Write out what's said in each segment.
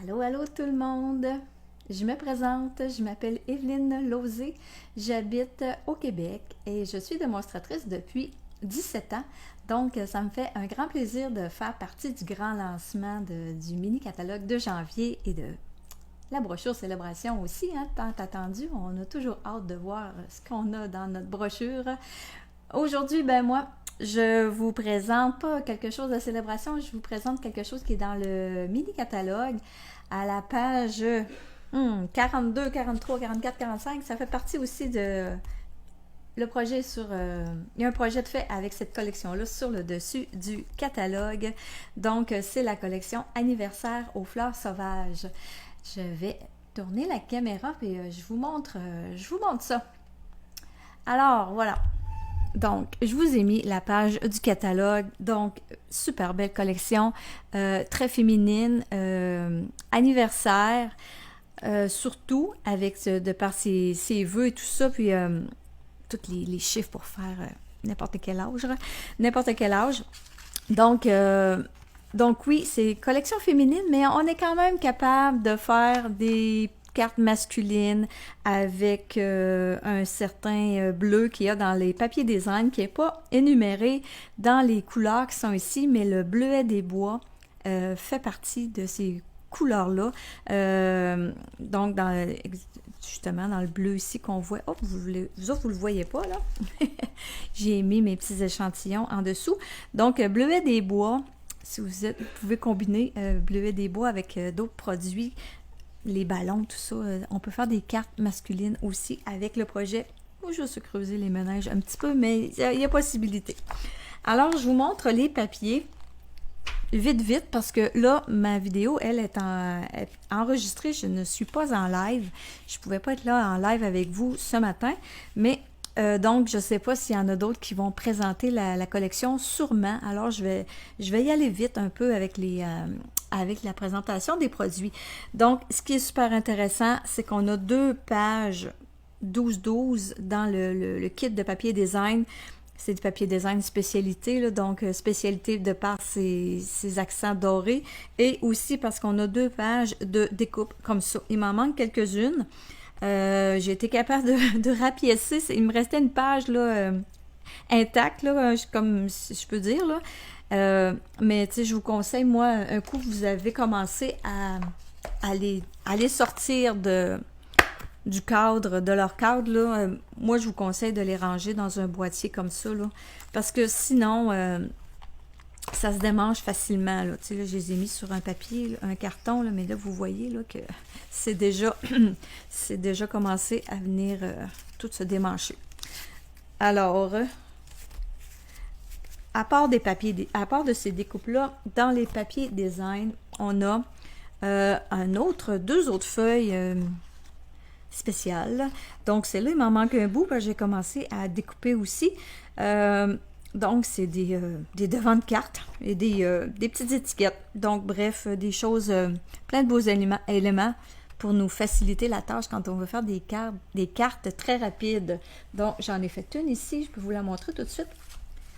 Allô, allô tout le monde! Je me présente, je m'appelle Evelyne Lauzé, j'habite au Québec et je suis démonstratrice depuis 17 ans. Donc, ça me fait un grand plaisir de faire partie du grand lancement du mini-catalogue de janvier et de la brochure Célébration aussi, hein, tant attendu. On a toujours hâte de voir ce qu'on a dans notre brochure. Aujourd'hui, moi, je vous présente pas quelque chose de célébration, je vous présente quelque chose qui est dans le mini-catalogue à la page 42, 43, 44, 45. Ça fait partie aussi de le projet il y a un projet de fait avec cette collection-là sur le dessus du catalogue. Donc, c'est la collection Anniversaire aux fleurs sauvages. Je vais tourner la caméra et je vous montre ça. Alors, voilà. Donc, je vous ai mis la page du catalogue. Donc, super belle collection, très féminine, anniversaire, surtout avec de par ses vœux et tout ça, puis tous les chiffres pour faire n'importe quel âge. N'importe quel âge. Donc oui, c'est collection féminine, mais on est quand même capable de faire des cartes masculines avec un certain bleu qu'il y a dans les papiers design qui n'est pas énuméré dans les couleurs qui sont ici, mais le bleuet des bois fait partie de ces couleurs-là. Donc, justement, dans le bleu ici qu'on voit, oh, vous autres, vous le voyez pas, là. J'ai mis mes petits échantillons en dessous. Donc, bleuet des bois, si vous pouvez combiner bleuet des bois avec d'autres produits, les ballons, tout ça. On peut faire des cartes masculines aussi avec le projet. Ou juste creuser les ménages un petit peu, mais il y a possibilité. Alors, je vous montre les papiers vite, parce que là, ma vidéo, elle est enregistrée. Je ne suis pas en live. Je ne pouvais pas être là en live avec vous ce matin, mais donc, je ne sais pas s'il y en a d'autres qui vont présenter la collection, sûrement. Alors, je vais y aller vite un peu avec la présentation des produits. Donc, ce qui est super intéressant, c'est qu'on a 2 pages 12-12 dans le kit de papier design. C'est du papier design spécialité, là, donc spécialité de par ses accents dorés et aussi parce qu'on a 2 pages de découpe comme ça. Il m'en manque quelques-unes. J'ai été capable de rapiécer. Il me restait une page là, intacte, là, comme si je peux dire. Là. Mais je vous conseille, moi, un coup vous avez commencé à les sortir du cadre, de leur cadre, là, moi je vous conseille de les ranger dans un boîtier comme ça, là, parce que sinon, ça se démange facilement. Là. Là, je les ai mis sur un papier, là, un carton, là, mais là, vous voyez là, que c'est déjà, c'est déjà commencé à venir tout se démancher. Alors, à part de ces découpes-là, dans les papiers design, on a 2 autres feuilles spéciales. Donc, c'est là, il m'en manque un bout, parce que j'ai commencé à découper aussi. Donc, c'est des devants de cartes et des petites étiquettes. Donc, bref, des choses, plein de beaux éléments pour nous faciliter la tâche quand on veut faire des cartes très rapides. Donc, j'en ai fait une ici, je peux vous la montrer tout de suite.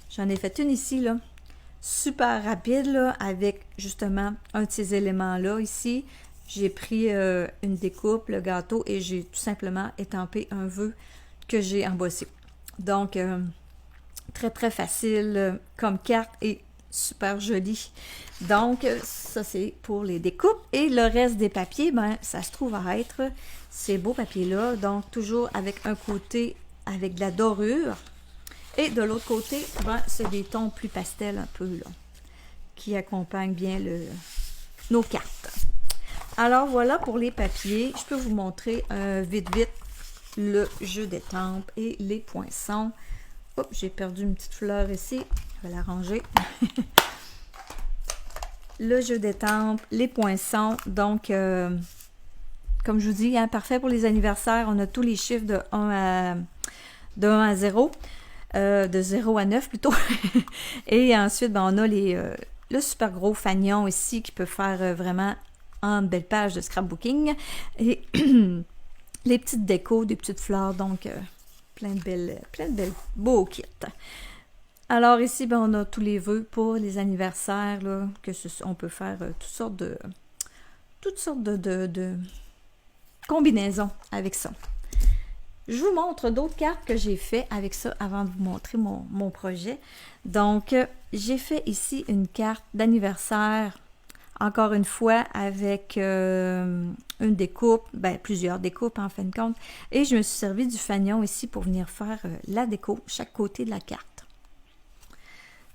J'en ai fait une ici, là, super rapide, là, avec justement un de ces éléments-là ici. J'ai pris une découpe, le gâteau, et j'ai tout simplement étampé un vœu que j'ai embossé. Donc, très, très facile comme carte et super joli. Donc, ça, c'est pour les découpes. Et le reste des papiers, ça se trouve à être ces beaux papiers-là. Donc, toujours avec un côté avec de la dorure. Et de l'autre côté, c'est des tons plus pastels un peu, là, qui accompagnent bien nos cartes. Alors, voilà pour les papiers. Je peux vous montrer vite le jeu d'étampes et les poinçons. Oups, j'ai perdu une petite fleur ici. Je vais la ranger. Le jeu d'étampes, les poinçons. Donc, comme je vous dis, hein, parfait pour les anniversaires. On a tous les chiffres de 1 à 0. De 0 à 9 plutôt. Et ensuite, on a le super gros fanion ici qui peut faire vraiment une belle page de scrapbooking. Et les petites décos, des petites fleurs. Donc, plein de belles beaux kits. Alors ici, on a tous les vœux pour les anniversaires. Là, on peut faire toutes sortes toutes sortes de combinaisons avec ça. Je vous montre d'autres cartes que j'ai fait avec ça avant de vous montrer mon projet. Donc, j'ai fait ici une carte d'anniversaire, encore une fois, avec une découpe, ben plusieurs découpes en fin de compte. Et je me suis servi du fanion ici pour venir faire la déco, chaque côté de la carte.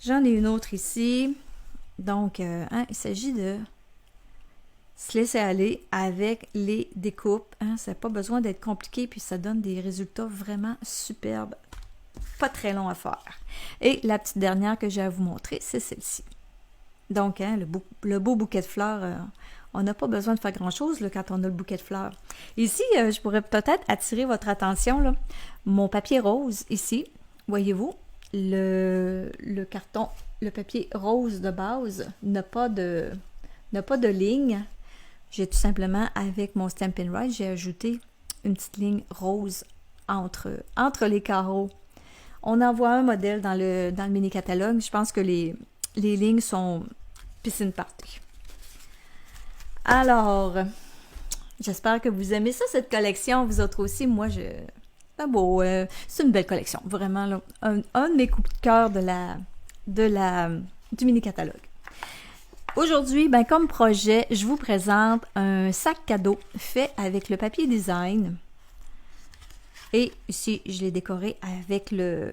J'en ai une autre ici. Donc, il s'agit de se laisser aller avec les découpes. Ça n'a pas besoin d'être compliqué, puis ça donne des résultats vraiment superbes. Pas très long à faire. Et la petite dernière que j'ai à vous montrer, c'est celle-ci. Donc, le beau bouquet de fleurs, on n'a pas besoin de faire grand-chose quand on a le bouquet de fleurs. Ici, je pourrais peut-être attirer votre attention. Là. Mon papier rose, ici, voyez-vous, le carton, le papier rose de base n'a pas de ligne. J'ai tout simplement, avec mon Stampin' Write, j'ai ajouté une petite ligne rose entre les carreaux. On en voit un modèle dans le mini-catalogue. Je pense que les lignes sont piscine party. Alors, j'espère que vous aimez ça, cette collection. Vous autres aussi, moi, c'est une belle collection. Vraiment, là, un de mes coups de cœur du mini-catalogue. Aujourd'hui, comme projet, je vous présente un sac cadeau fait avec le papier design. Et ici, je l'ai décoré avec le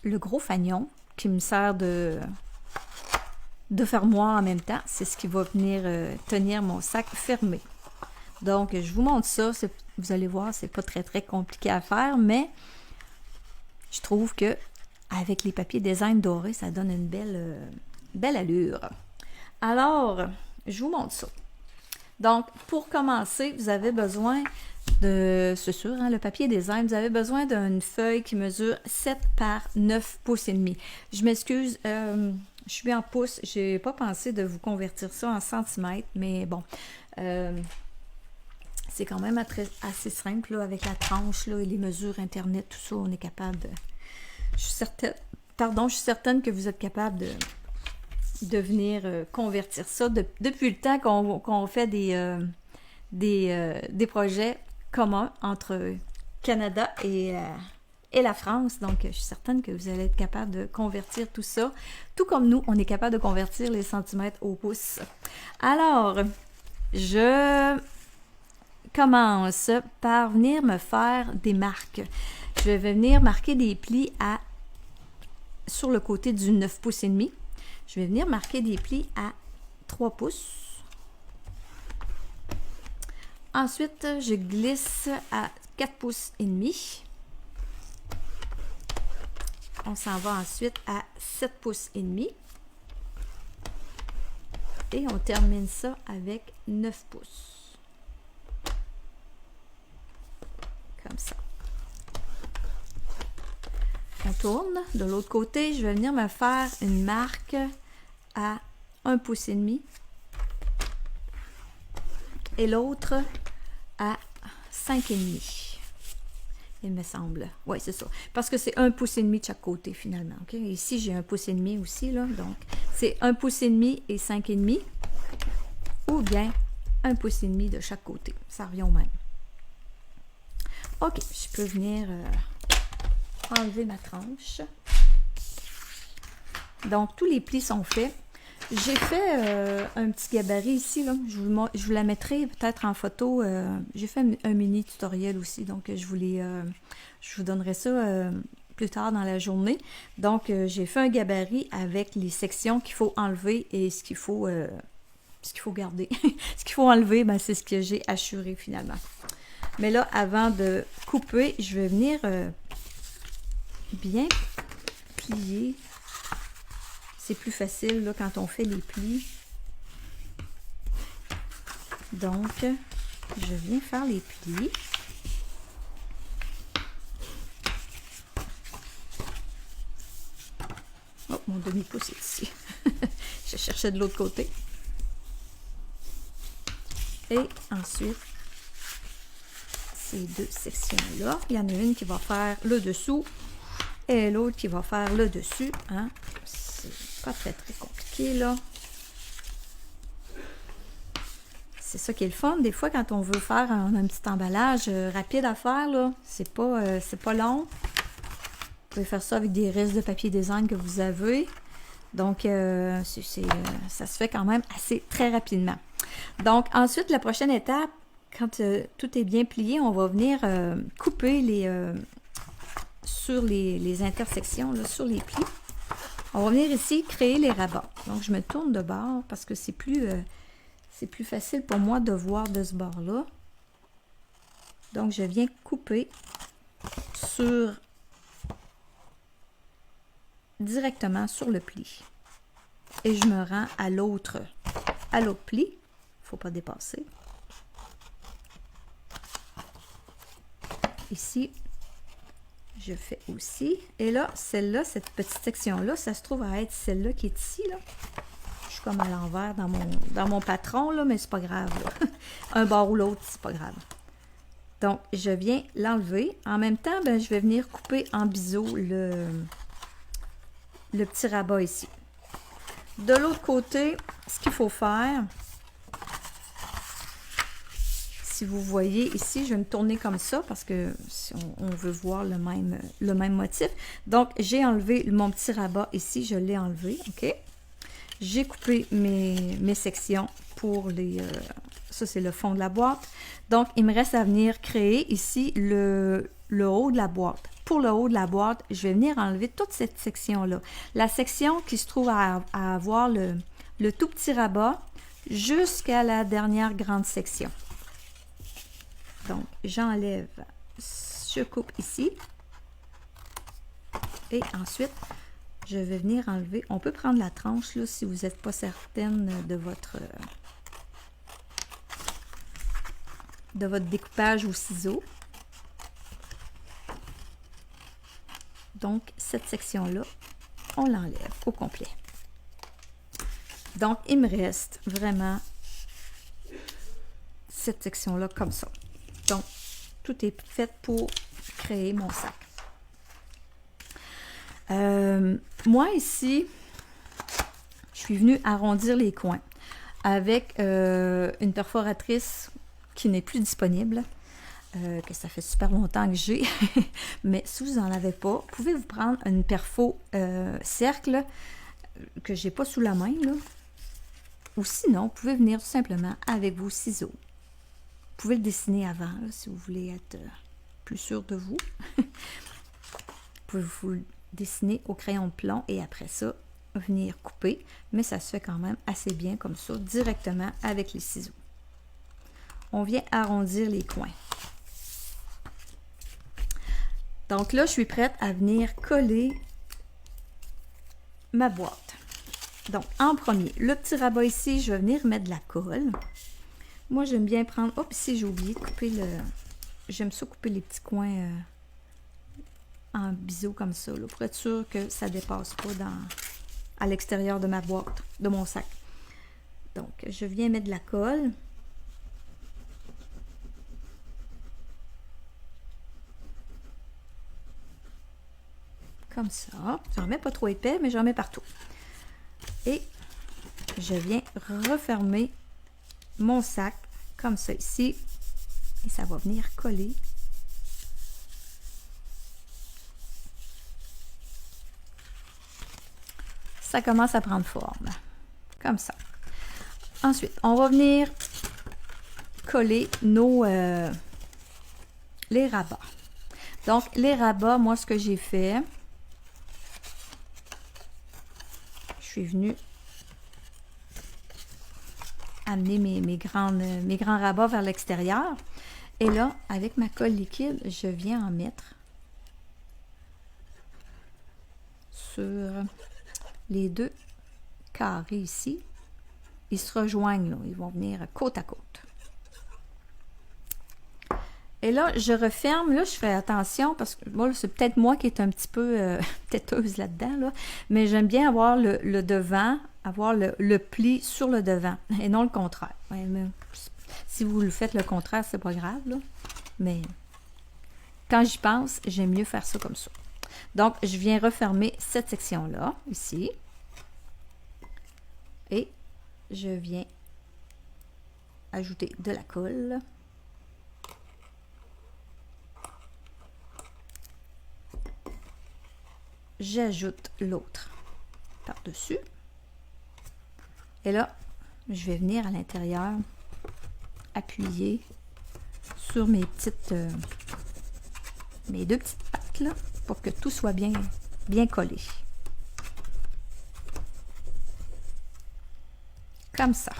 gros fanion qui me sert de fermoir en même temps. C'est ce qui va venir tenir mon sac fermé. Donc, je vous montre ça. Vous allez voir, c'est pas très, très compliqué à faire, mais je trouve que avec les papiers design dorés, ça donne une belle allure. Alors, je vous montre ça. Donc, pour commencer, vous avez besoin c'est sûr, le papier design, vous avez besoin d'une feuille qui mesure 7 par 9 pouces et demi. Je m'excuse, je suis en pouces, j'ai pas pensé de vous convertir ça en centimètres, mais bon, c'est quand même assez simple, là, avec la tranche, là, et les mesures internet, tout ça, on est capable de... Je suis certaine que vous êtes capable de venir convertir ça depuis le temps qu'on fait des projets communs entre Canada et la France. Donc, je suis certaine que vous allez être capable de convertir tout ça, tout comme nous, on est capable de convertir les centimètres au pouce. Alors, je commence par venir me faire des marques. Je vais venir marquer des plis sur le côté du 9 pouces et demi. Je vais venir marquer des plis à 3 pouces. Ensuite, je glisse à 4 pouces et demi. On s'en va ensuite à 7 pouces et demi. Et on termine ça avec 9 pouces. Comme ça. On tourne. De l'autre côté, je vais venir me faire une marque à 1 pouce et demi. Et l'autre à 5 et demi. Il me semble. Oui, c'est ça. Parce que c'est 1 pouce et demi de chaque côté, finalement. Okay? Ici, j'ai 1 pouce et demi aussi, là. Donc, c'est 1 pouce et demi et 5 et demi. Ou bien 1 pouce et demi de chaque côté. Ça revient au même. OK, je peux venir enlever ma tranche. Donc, tous les plis sont faits. J'ai fait un petit gabarit ici, là. Je vous la mettrai peut-être en photo. J'ai fait un mini tutoriel aussi, donc je vous donnerai ça plus tard dans la journée. Donc, j'ai fait un gabarit avec les sections qu'il faut enlever et ce qu'il faut garder. Ce qu'il faut enlever, c'est ce que j'ai assuré finalement. Mais là, avant de couper, je vais venir bien plier. C'est plus facile là, quand on fait les plis. Donc, je viens faire les plis. Oh, mon demi-pouce est ici. Je cherchais de l'autre côté. Et ensuite, ces deux sections-là, il y en a une qui va faire le dessous et l'autre qui va faire le dessus. Hein? C'est pas très, très compliqué, là. c'est ça qui est le fun. Des fois, quand on veut faire un petit emballage rapide à faire, là, c'est pas long. Vous pouvez faire ça avec des restes de papier design que vous avez. Donc, ça se fait quand même assez très rapidement. Donc, ensuite, la prochaine étape, quand tout est bien plié, on va venir couper sur les intersections, là, sur les plis. On va venir ici créer les rabats. Donc, je me tourne de bord parce que c'est plus facile pour moi de voir de ce bord-là. Donc, je viens couper directement sur le pli. Et je me rends à l'autre pli. Il ne faut pas dépasser. Ici, je fais aussi. Et là, celle-là, cette petite section-là, ça se trouve à être celle-là qui est ici, là. Je suis comme à l'envers dans mon patron, là, mais c'est pas grave, là. Un bord ou l'autre, c'est pas grave. Donc, je viens l'enlever. En même temps, ben, je vais venir couper en biseau le petit rabat ici. De l'autre côté, ce qu'il faut faire, si vous voyez ici, je vais me tourner comme ça parce que si on veut voir le même motif. Donc, j'ai enlevé mon petit rabat ici, je l'ai enlevé, ok? J'ai coupé mes sections pour ça, c'est le fond de la boîte. Donc, il me reste à venir créer ici le haut de la boîte. Pour le haut de la boîte, je vais venir enlever toute cette section-là. La section qui se trouve à avoir le tout petit rabat jusqu'à la dernière grande section. Donc, j'enlève, je coupe ici. Et ensuite, je vais venir enlever. On peut prendre la tranche là, si vous n'êtes pas certaine de votre découpage au ciseau. Donc, cette section-là, on l'enlève au complet. Donc, il me reste vraiment cette section-là comme ça. Donc, tout est fait pour créer mon sac. Moi, ici, je suis venue arrondir les coins avec une perforatrice qui n'est plus disponible. Que ça fait super longtemps que j'ai, mais si vous n'en avez pas, vous pouvez vous prendre une perfo cercle que j'ai pas sous la main, là. Ou sinon, vous pouvez venir tout simplement avec vos ciseaux. Vous pouvez le dessiner avant, là, si vous voulez être plus sûr de vous. Vous pouvez vous le dessiner au crayon de plomb et après ça, venir couper, mais ça se fait quand même assez bien comme ça, directement avec les ciseaux. On vient arrondir les coins. Donc là, je suis prête à venir coller ma boîte. Donc, en premier, le petit rabat ici, je vais venir mettre de la colle. Moi, j'aime bien prendre... Hop, ici, j'ai oublié de couper J'aime ça couper les petits coins en biseau comme ça, là, pour être sûr que ça ne dépasse pas à l'extérieur de ma boîte, de mon sac. Donc, je viens mettre de la colle. Comme ça. J'en mets pas trop épais, mais j'en mets partout. Et je viens refermer mon sac comme ça ici. Et ça va venir coller. Ça commence à prendre forme. Comme ça. Ensuite, on va venir coller les rabats. Donc, les rabats, moi, ce que j'ai fait... Je suis venue amener mes grands rabats vers l'extérieur. Et là, avec ma colle liquide, je viens en mettre sur les deux carrés ici. Ils se rejoignent, là. Ils vont venir côte à côte. Et là, je referme. Là, je fais attention parce que moi, c'est peut-être moi qui est un petit peu têteuse là-dedans, là, mais j'aime bien avoir le devant, avoir le pli sur le devant et non le contraire. Ouais, mais si vous le faites le contraire, c'est pas grave, là. Mais quand j'y pense, j'aime mieux faire ça comme ça. Donc, je viens refermer cette section-là, ici. Et je viens ajouter de la colle. J'ajoute l'autre par-dessus. Et là, je vais venir à l'intérieur appuyer sur mes deux petites pattes là pour que tout soit bien collé. Comme ça.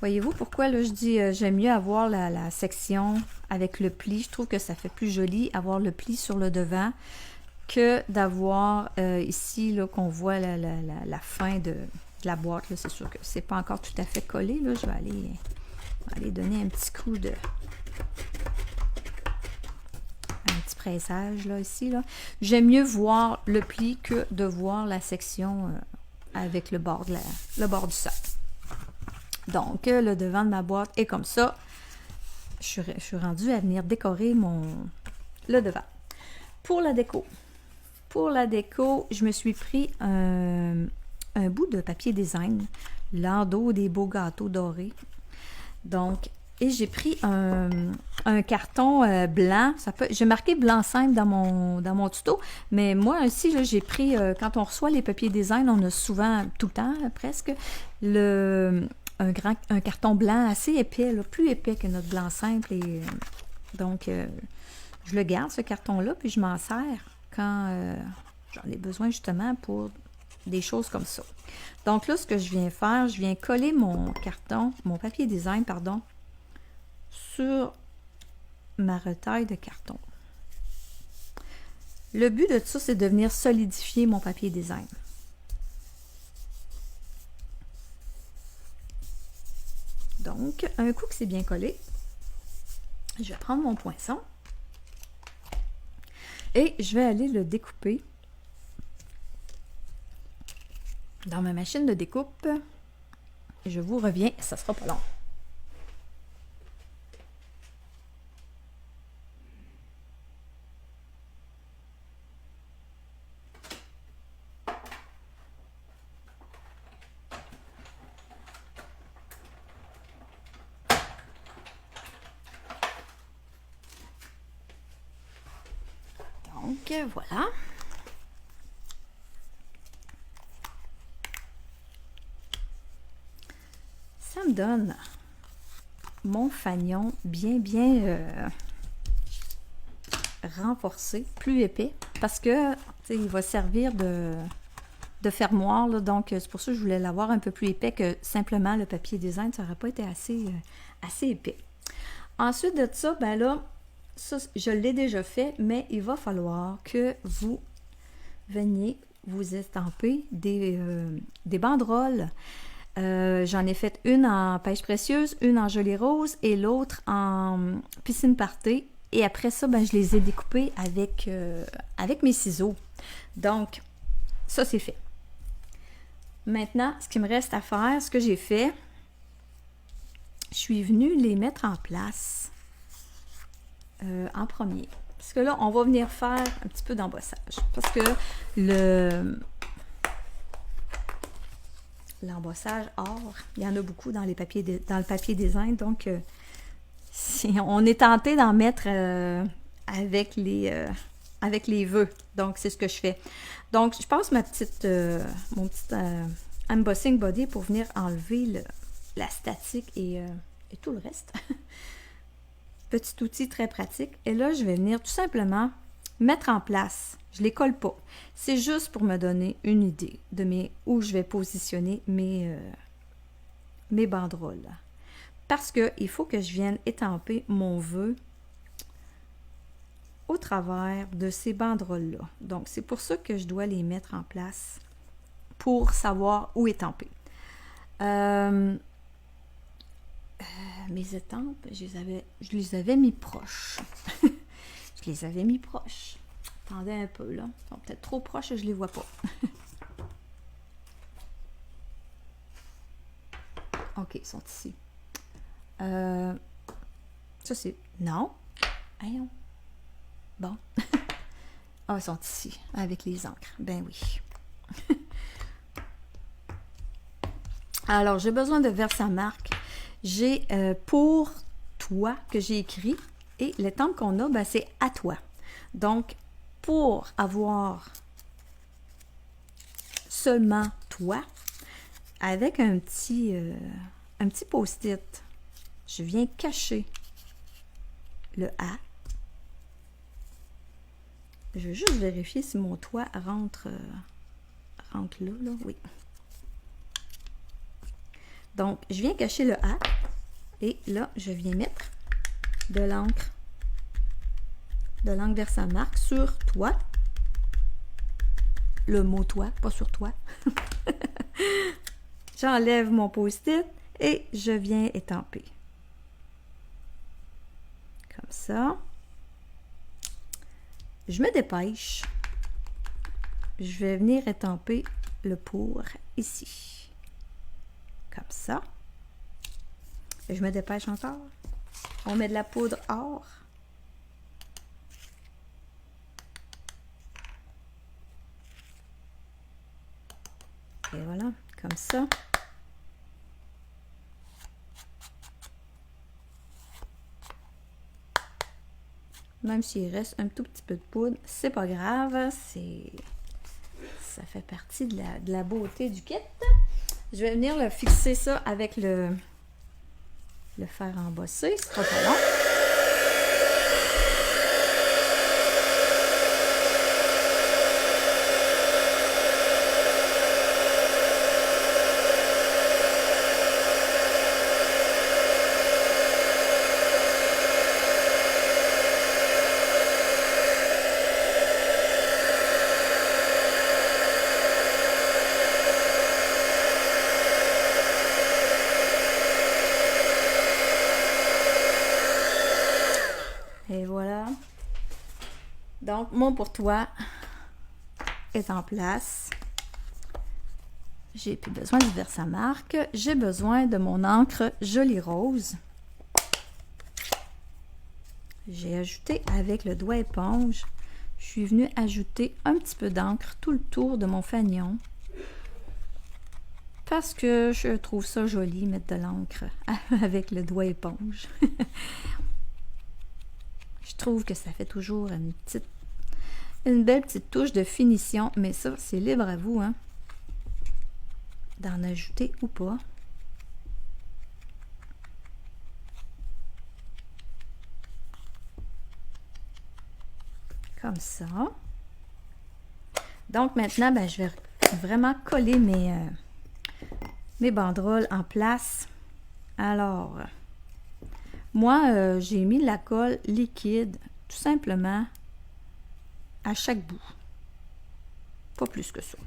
Voyez-vous pourquoi là, je dis j'aime mieux avoir la section avec le pli. Je trouve que ça fait plus joli avoir le pli sur le devant que d'avoir ici là qu'on voit la fin de la boîte. C'est sûr que c'est pas encore tout à fait collé. Là. Je vais aller donner un petit coup de... un petit pressage là, ici. Là. J'aime mieux voir le pli que de voir la section avec le bord du sac. Donc, le devant de ma boîte est comme ça. Je suis rendue à venir décorer le devant. Pour la déco, je me suis pris un bout de papier design, l'endos des beaux gâteaux dorés. Donc, et j'ai pris un carton blanc. J'ai marqué blanc simple dans mon tuto, mais moi aussi, j'ai pris, quand on reçoit les papiers design, on a souvent, tout le temps presque, un carton blanc assez épais, là, plus épais que notre blanc simple. Et donc, je le garde, ce carton-là, puis je m'en sers quand j'en ai besoin justement pour des choses comme ça. Donc là, ce que je viens faire, je viens coller mon papier design, pardon, sur ma retaille de carton. Le but de tout ça, c'est de venir solidifier mon papier design. Donc, un coup que c'est bien collé, je vais prendre mon poinçon et je vais aller le découper dans ma machine de découpe. Je vous reviens, ça sera pas long. Donc, voilà. Ça me donne mon fanion bien renforcé, plus épais, parce que il va servir de fermoir, là, donc c'est pour ça que je voulais l'avoir un peu plus épais que simplement le papier design, ça n'aurait pas été assez épais. Ensuite de ça, ben là, ça, je l'ai déjà fait, mais il va falloir que vous veniez vous estamper des banderoles. J'en ai fait une en pêche précieuse, une en gelée rose et l'autre en piscine party. Et après ça, ben, je les ai découpées avec mes ciseaux. Donc, ça c'est fait. Maintenant, ce qui me reste à faire, ce que j'ai fait, je suis venue les mettre en place en premier. Parce que là, on va venir faire un petit peu d'embossage. Parce que l'embossage or, il y en a beaucoup dans le papier design. Donc, on est tenté d'en mettre avec les vœux. Donc, c'est ce que je fais. Donc, je passe mon petit embossing body pour venir enlever la statique et tout le reste. Petit outil très pratique. Et là, je vais venir tout simplement mettre en place. Je ne les colle pas. C'est juste pour me donner une idée de où je vais positionner mes banderoles. Parce qu'il faut que je vienne étamper mon vœu au travers de ces banderoles-là. Donc, c'est pour ça que je dois les mettre en place pour savoir où étamper. Mes étampes, je les avais mis proches. Je les avais mis proches. Attendez un peu, là. Ils sont peut-être trop proches, je ne les vois pas. OK, ils sont ici. Ça, c'est... Non. Voyons. Bon. Ah, ils sont ici, avec les encres. Ben oui. Alors, j'ai besoin de Versamark. j'ai pour toi que j'ai écrit et l'étampe qu'on a, ben, c'est à toi. Donc, pour avoir seulement toi, avec un petit post-it, je viens cacher le A. Je vais juste vérifier si mon toit rentre là, oui. Donc, je viens cacher le A et là, je viens mettre de l'encre Versamark sur toi. Le mot toi, pas sur toi. J'enlève mon post-it et je viens étamper. Comme ça. Je me dépêche. Je vais venir étamper le pour ici. Comme ça. Et je me dépêche encore. On met de la poudre or. Et voilà, comme ça. Même s'il reste un tout petit peu de poudre, c'est pas grave. Ça fait partie de la beauté du kit. Je vais venir fixer ça avec le fer embossé. Ce sera pas long. Et voilà. Donc, mon pour toi est en place. J'ai plus besoin du Versamark. J'ai besoin de mon encre Joli Rose. J'ai ajouté avec le doigt éponge. Je suis venue ajouter un petit peu d'encre tout le tour de mon fanion. Parce que je trouve ça joli, mettre de l'encre avec le doigt éponge. Je trouve que ça fait toujours une belle petite touche de finition, mais ça, c'est libre à vous, hein, d'en ajouter ou pas. Comme ça. Donc maintenant, ben, je vais vraiment coller mes banderoles en place. Alors, moi, j'ai mis de la colle liquide, tout simplement, à chaque bout. Pas plus que ça.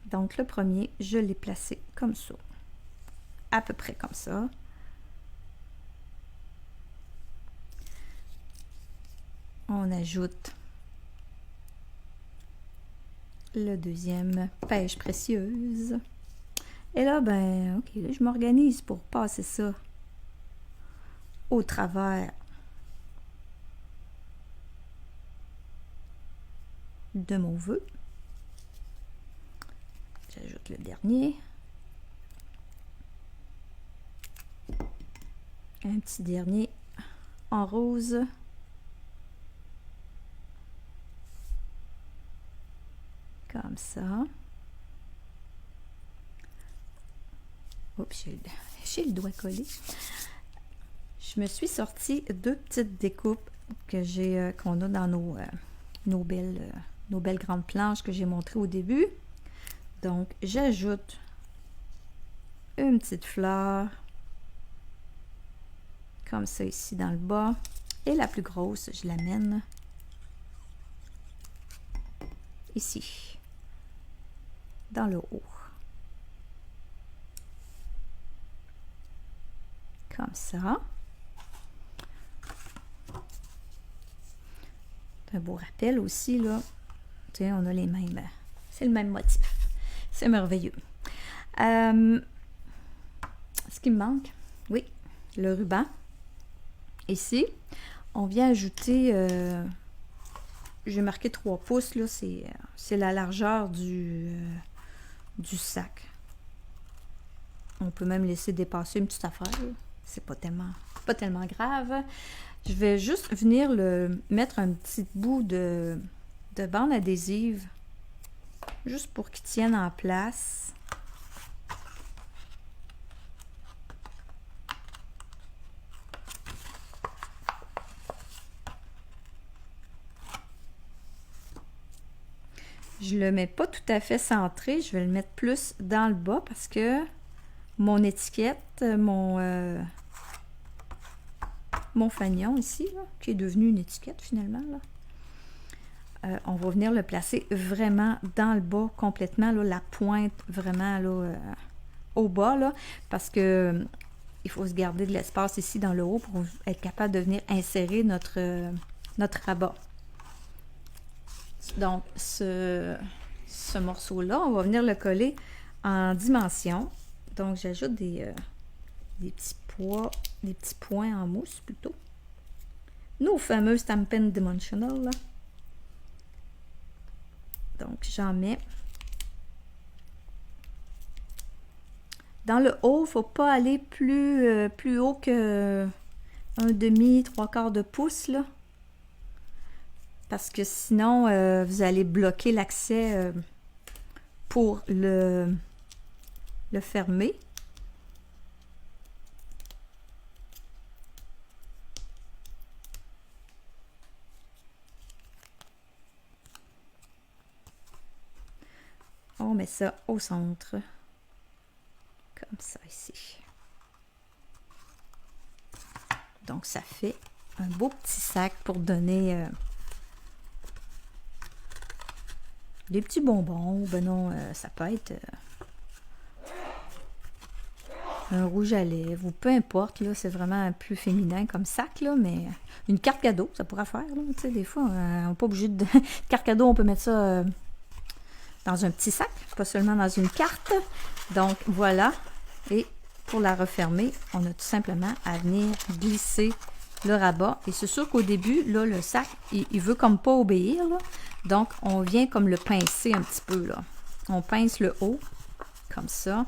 Donc, le premier, je l'ai placé comme ça. À peu près comme ça. On ajoute le deuxième, pêche précieuse. Et là, ben, ok, là, je m'organise pour passer ça au travers de mon vœu. J'ajoute le dernier. Un petit dernier en rose. Comme ça. Oups, j'ai le doigt collé. Je me suis sorti deux petites découpes qu'on a dans nos belles grandes planches que j'ai montrées au début. Donc, j'ajoute une petite fleur comme ça ici dans le bas. Et la plus grosse, je l'amène ici, dans le haut. Comme ça. C'est un beau rappel aussi, là. Tu sais, on a les mêmes. C'est le même motif. C'est merveilleux. Ce qui me manque, oui, le ruban. Ici, on vient ajouter, j'ai marqué 3 pouces, là, c'est la largeur du sac. On peut même laisser dépasser une petite affaire. C'est pas tellement grave. Je vais juste venir mettre un petit bout de bande adhésive, juste pour qu'il tienne en place. Je le mets pas tout à fait centré, je vais le mettre plus dans le bas parce que mon étiquette, mon fanion ici, là, qui est devenu une étiquette finalement, là. On va venir le placer vraiment dans le bas, complètement, là, la pointe vraiment là, au bas, là, parce que il faut se garder de l'espace ici dans le haut pour être capable de venir insérer notre rabat. Donc, ce morceau-là, on va venir le coller en dimension. Donc, j'ajoute des petits points en mousse plutôt. Nos fameux Stampin' Dimensional, là. Donc, j'en mets. Dans le haut, il ne faut pas aller plus haut que 1/2, 3/4 de pouce, là. Parce que sinon, vous allez bloquer l'accès pour le fermer. On met ça au centre. Comme ça ici. Donc, ça fait un beau petit sac pour donner des petits bonbons. Ben non, ça peut être un rouge à lèvres ou peu importe. Là, c'est vraiment plus féminin comme sac, là, mais une carte cadeau, ça pourra faire. Là, tu sais, des fois, on n'est pas obligé de... carte cadeau, on peut mettre ça dans un petit sac, pas seulement dans une carte. Donc, voilà. Et pour la refermer, on a tout simplement à venir glisser le rabat. Et c'est sûr qu'au début, là, le sac, il veut comme pas obéir, là. Donc, on vient comme le pincer un petit peu, là. On pince le haut, comme ça.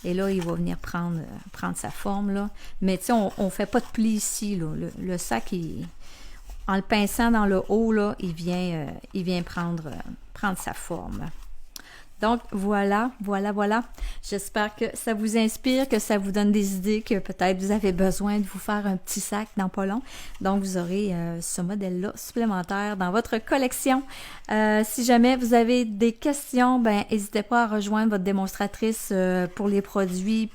Et là, il va venir prendre sa forme, là. Mais, tu sais, on fait pas de pli ici, là. Le sac, en le pinçant dans le haut, là, il vient prendre sa forme. Donc, voilà. J'espère que ça vous inspire, que ça vous donne des idées, que peut-être vous avez besoin de vous faire un petit sac dans pas long. Donc, vous aurez ce modèle-là supplémentaire dans votre collection. Si jamais vous avez des questions, ben n'hésitez pas à rejoindre votre démonstratrice pour les produits,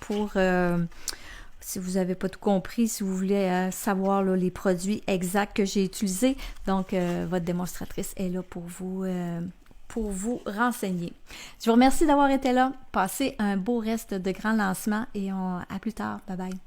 si vous n'avez pas tout compris, si vous voulez savoir là, les produits exacts que j'ai utilisés. Donc, votre démonstratrice est là pour vous renseigner. Je vous remercie d'avoir été là. Passez un beau reste de grand lancement et à plus tard. Bye bye.